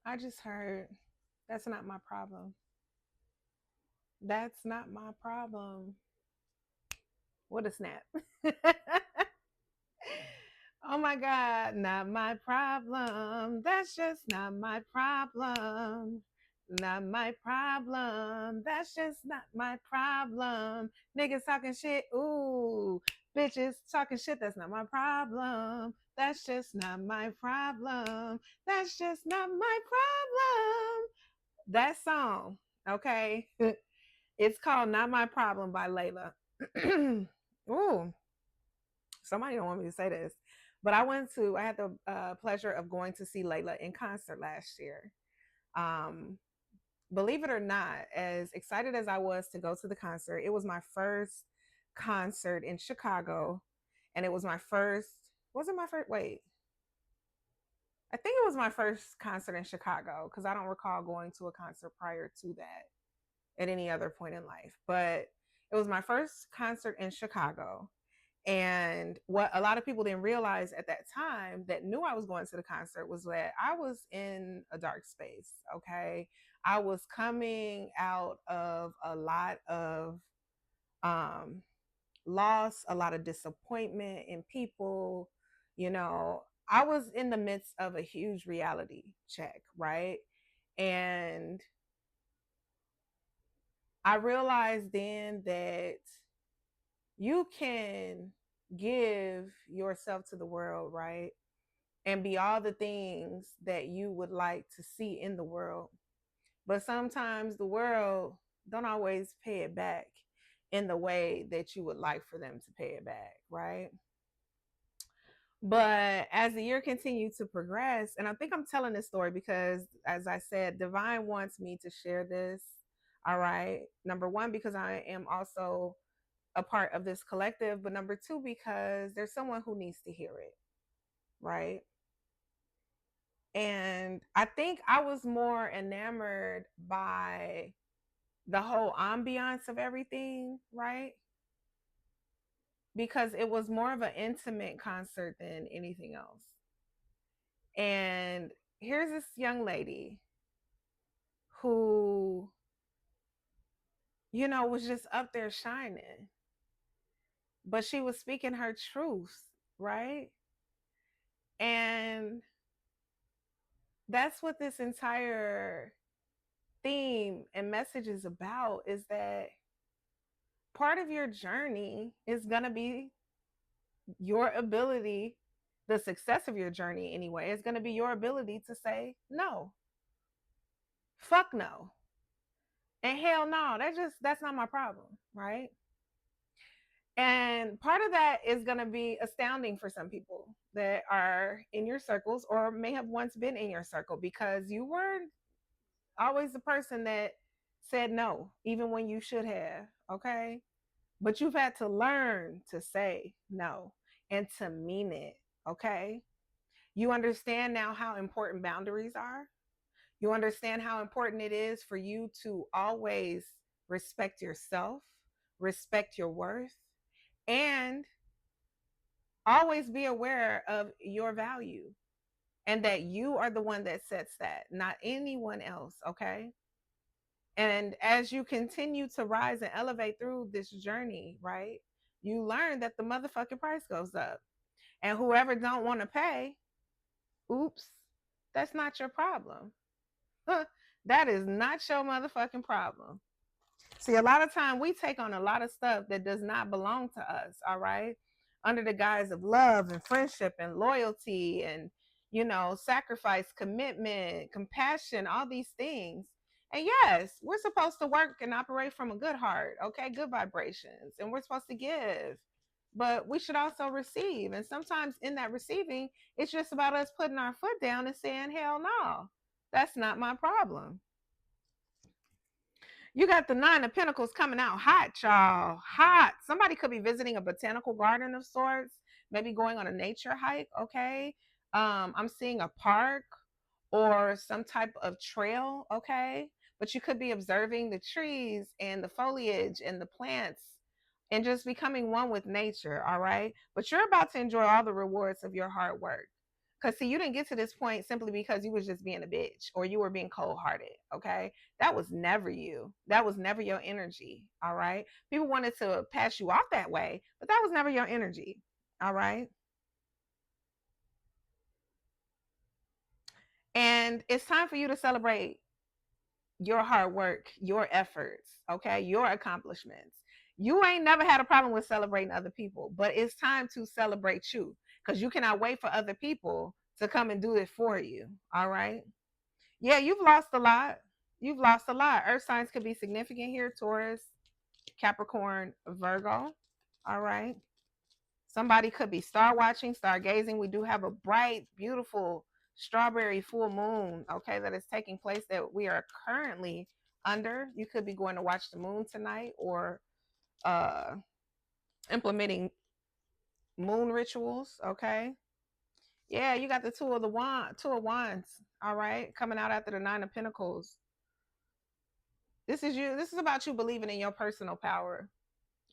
I just heard that's not my problem. That's not my problem. What a snap. Oh my God, not my problem. That's just not my problem. Not my problem. That's just not my problem. Niggas talking shit. Ooh, bitches talking shit. That's not my problem. That's just not my problem. That's just not my problem. That song, okay? It's called Not My Problem by Layla. Ooh, somebody don't want me to say this, but I had the pleasure of going to see Layla in concert last year. Um, Believe it or not, as excited as I was to go to the concert, it was my first concert in Chicago, and it was my first. Was it my first? Wait, I think it was my first concert in Chicago because I don't recall going to a concert prior to that at any other point in life. But it was my first concert in Chicago. And what a lot of people didn't realize at that time that knew I was going to the concert was that I was in a dark space. Okay. I was coming out of a lot of um, loss, a lot of disappointment in people. You know, I was in the midst of a huge reality check, right? And I realized then that you can give yourself to the world, right? And be all the things that you would like to see in the world. But sometimes the world don't always pay it back in the way that you would like for them to pay it back, right? But as the year continued to progress, and I think I'm telling this story because, as I said, Divine wants me to share this. All right. Number one, because I am also a part of this collective, but number two, because there's someone who needs to hear it, right? And I think I was more enamored by the whole ambiance of everything, right? Because it was more of an intimate concert than anything else. And here's this young lady who, was just up there shining, but she was speaking her truth, right? And that's what this entire theme and message is about, is that part of your journey is going to be your ability, the success of your journey anyway, is going to be your ability to say no. Fuck no. And hell no. That's not my problem, right? And part of that is going to be astounding for some people that are in your circles or may have once been in your circle, because you weren't always the person that said no, even when you should have. Okay. But you've had to learn to say no and to mean it. Okay. You understand now how important boundaries are. You understand how important it is for you to always respect yourself, respect your worth, and always be aware of your value, and that you are the one that sets that, not anyone else. Okay. And as you continue to rise and elevate through this journey, right, you learn that the motherfucking price goes up. And whoever don't want to pay, oops, that's not your problem. That is not your motherfucking problem. See, a lot of time we take on a lot of stuff that does not belong to us, all right? Under the guise of love and friendship and loyalty and, sacrifice, commitment, compassion, all these things. And yes, we're supposed to work and operate from a good heart, okay? Good vibrations. And we're supposed to give. But we should also receive. And sometimes in that receiving, it's just about us putting our foot down and saying, hell no, that's not my problem. You got the Nine of Pentacles coming out hot, y'all. Hot. Somebody could be visiting a botanical garden of sorts, maybe going on a nature hike. Okay. I'm seeing a park or some type of trail. Okay. But you could be observing the trees and the foliage and the plants and just becoming one with nature. All right. But you're about to enjoy all the rewards of your hard work. Because, see, you didn't get to this point simply because you was just being a bitch or you were being cold hearted. Okay. That was never you. That was never your energy. All right. People wanted to pass you off that way, but that was never your energy. All right. And it's time for you to celebrate your hard work, your efforts, okay, your accomplishments. You ain't never had a problem with celebrating other people, but it's time to celebrate you because you cannot wait for other people to come and do it for you. All right. Yeah, you've lost a lot. You've lost a lot. Earth signs could be significant here: Taurus, Capricorn, Virgo. All right. Somebody could be star watching, stargazing. We do have a bright, beautiful strawberry full moon, okay, that is taking place that we are currently under. You could be going to watch the moon tonight or uh implementing moon rituals, okay? Yeah, you got the two of wands, all right, coming out after the nine of pentacles. This is you. This is about you believing in your personal power.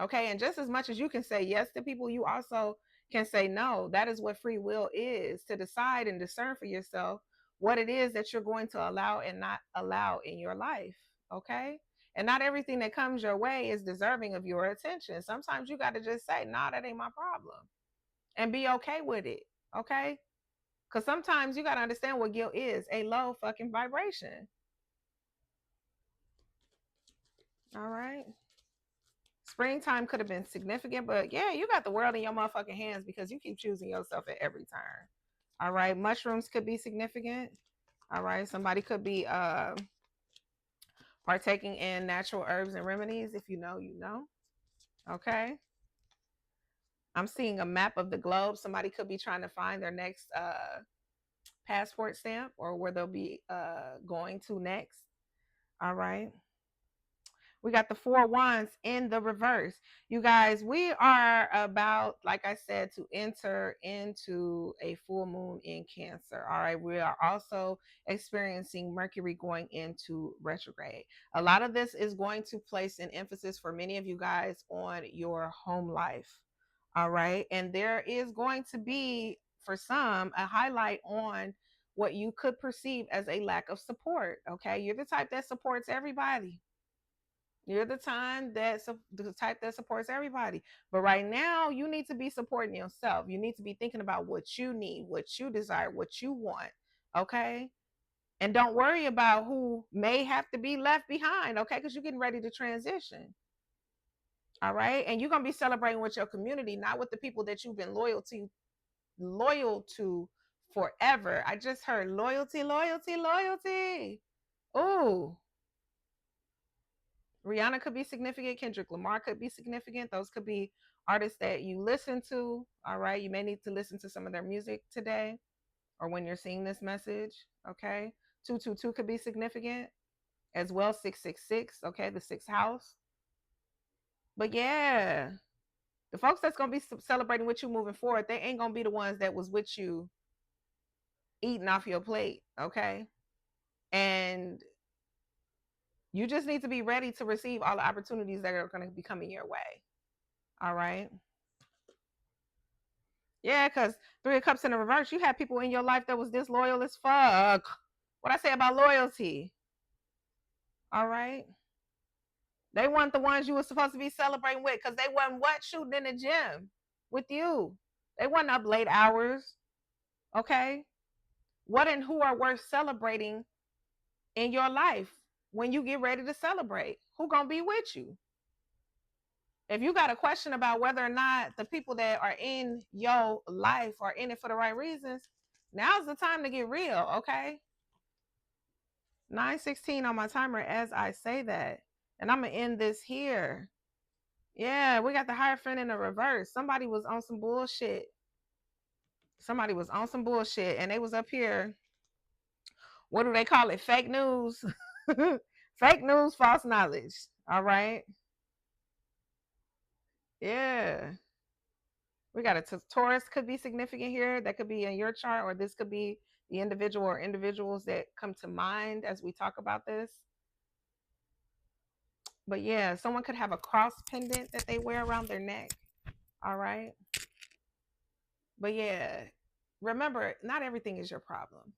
Okay. And just as much as you can say yes to people, you also can say no. That is what free will is, to decide and discern for yourself what it is that you're going to allow and not allow in your life. Okay. And not everything that comes your way is deserving of your attention. Sometimes you got to just say, nah, that ain't my problem, and be okay with it. Okay. Because sometimes you got to understand what guilt is: a low fucking vibration. All right. Springtime could have been significant, but yeah, you got the world in your motherfucking hands because you keep choosing yourself at every turn. All right. Mushrooms could be significant. All right. Somebody could be partaking in natural herbs and remedies. If you know, you know. Okay. I'm seeing a map of the globe. Somebody could be trying to find their next passport stamp or where they'll be going to next. All right. We got the four wands in the reverse. You guys, we are about, like I said, to enter into a full moon in Cancer. All right. We are also experiencing Mercury going into retrograde. A lot of this is going to place an emphasis for many of you guys on your home life. All right. And there is going to be, for some, a highlight on what you could perceive as a lack of support. Okay. You're the type that supports everybody. You're the type that supports everybody. But right now, you need to be supporting yourself. You need to be thinking about what you need, what you desire, what you want. Okay. And don't worry about who may have to be left behind. Okay. Because you're getting ready to transition. All right. And you're going to be celebrating with your community, not with the people that you've been loyal to forever. I just heard loyalty, loyalty, loyalty. Ooh. Rihanna could be significant. Kendrick Lamar could be significant. Those could be artists that you listen to. All right. You may need to listen to some of their music today or when you're seeing this message. Okay. 222 could be significant as well. 666. Okay. The sixth house. But yeah, the folks that's going to be celebrating with you moving forward, they ain't going to be the ones that was with you eating off your plate. Okay. And you just need to be ready to receive all the opportunities that are going to be coming your way. All right. Yeah, because Three of Cups in the reverse, you had people in your life that was disloyal as fuck. What I say about loyalty? All right. They weren't the ones you were supposed to be celebrating with because they wasn't shooting in the gym with you. They wasn't up late hours. Okay. What and who are worth celebrating in your life when you get ready to celebrate? Who gonna be with you? If you got a question about whether or not the people that are in your life are in it for the right reasons, now's the time to get real, okay? 9:16 on my timer as I say that. And I'm going to end this here. Yeah, we got the Hierophant in the reverse. Somebody was on some bullshit. And they was up here. What do they call it? Fake news. Fake news, false knowledge. All right. Yeah. We got a Taurus could be significant here. That could be in your chart, or this could be the individual or individuals that come to mind as we talk about this. But yeah, someone could have a cross pendant that they wear around their neck. All right. But yeah, remember, not everything is your problem.